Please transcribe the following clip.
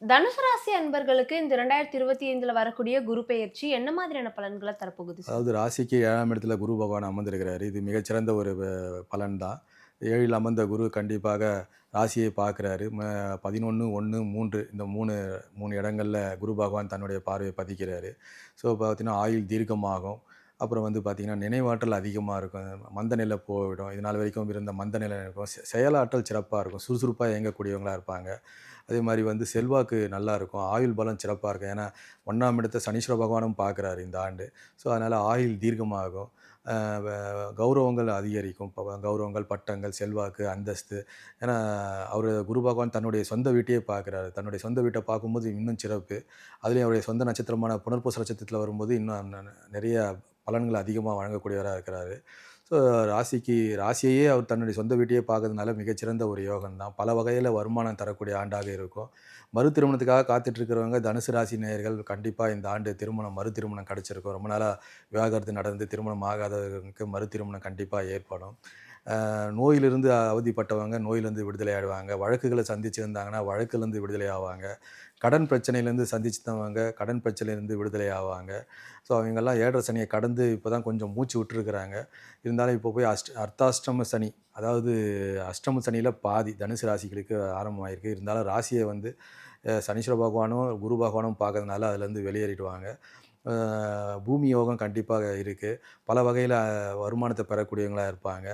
தனுசு ராசி அன்பர்களுக்கு இந்த 2025ல வரக்கூடிய குரு பெயர்ச்சி என்ன மாதிரியான பலன்கள தரப்போகுது சார்? அதாவது ராசிக்கு 7ஆம் இடத்துல குரு பகவான் அமர்ந்திருக்கிறாரு. இது மிகச்சிறந்த ஒரு பலன் தான். 7ல் அமர்ந்த குரு கண்டிப்பாக ராசியை பார்க்குறாரு. 11, 1, 3 இந்த 3 இடங்கள்ல குரு பகவான் தன்னுடைய பார்வைய பதிக்கிறாரு. ஸோ பார்த்தீங்கன்னா, ஆயுள் தீர்க்கமாகும். அப்புறம் வந்து பார்த்தீங்கன்னா, நினைவாற்றல் அதிகமா இருக்கும். மந்த நிலை போய்விடும். இதுநாள் வரைக்கும் இருந்த மந்த நிலை இருக்கும். செயலாற்றல் சிறப்பா இருக்கும். சுறுசுறுப்பா இயங்கக்கூடியவங்களா இருப்பாங்க. அதேமாரி வந்து செல்வாக்கு நல்லா இருக்கும். ஆயுள் பலம் சிறப்பா இருக்கும். ஏன்னா, 1ஆம் இடத்த சனீஸ்வர பகவானும் பார்க்குறாரு இந்த ஆண்டு. ஸோ, அதனால ஆயுள் தீர்க்கமாகும். அ வ கௌரவங்கள் அதிகரிக்கும். கௌரவங்கள், பட்டங்கள், செல்வாக்கு, அந்தஸ்து. ஏன்னா, அவரு குரு பகவான் தன்னுடைய சொந்த வீட்டையே பார்க்குறாரு. தன்னுடைய சொந்த வீட்ட பார்க்கும்போது இன்னும் சிறப்பு. அதுலயும் அவருடைய சொந்த நட்சத்திரமான புனர்பூச நட்சத்திரத்தில வரும்போது இன்னும் நெறைய பலன்கள் அதிகமா வழங்கக்கூடியவரா இருக்கிறாரு. ஸோ, ராசியையே அவர் தன்னுடைய சொந்த வீட்டையே பார்க்கறதுனால மிகச்சிறந்த ஒரு யோகம் தான். பல வகையில வருமானம் தரக்கூடிய ஆண்டாக இருக்கும். மறு திருமணத்துக்காக காத்துட்டு இருக்கிறவங்க தனுசு ராசி நேயர்கள் கண்டிப்பா இந்த ஆண்டு மறு திருமணம் கிடைச்சிருக்கும். ரொம்ப நாளா விவாகரத்து நடந்து திருமணம் ஆகாதவர்களுக்கு மறு திருமணம் கண்டிப்பா ஏற்படும். நோயிலிருந்து அவதிப்பட்டவங்க நோயிலிருந்து விடுதலை ஆடுவாங்க. வழக்குகள சந்திச்சிருந்தாங்கன்னா, வழக்குலேருந்து விடுதலை ஆவாங்க. கடன் பிரச்சனையிலேருந்து சந்திச்சிட்டவங்க கடன் பிரச்சனையிலேருந்து விடுதலை ஆவாங்க. ஸோ, அவங்கலாம் 7 சனிய கடந்து இப்போ தான் கொஞ்சம் மூச்சு விட்டுருக்கிறாங்க. இருந்தாலும் இப்போ போய் அர்த்தாஷ்டம சனி, அதாவது அஷ்டம சனியில பாதி தனுசு ராசிகளுக்கு ஆரம்பமாயிருக்கு. இருந்தாலும் ராசிய வந்து சனீஸ்வர பகவானும், குரு பகவானும் பார்க்கறதுனால அதுலேருந்து வெளியேறிடுவாங்க. அ பூமி யோகம் கண்டிப்பாக இருக்கு. பல வகையில வருமானத்த பெறக்கூடியவங்களா இருப்பாங்க.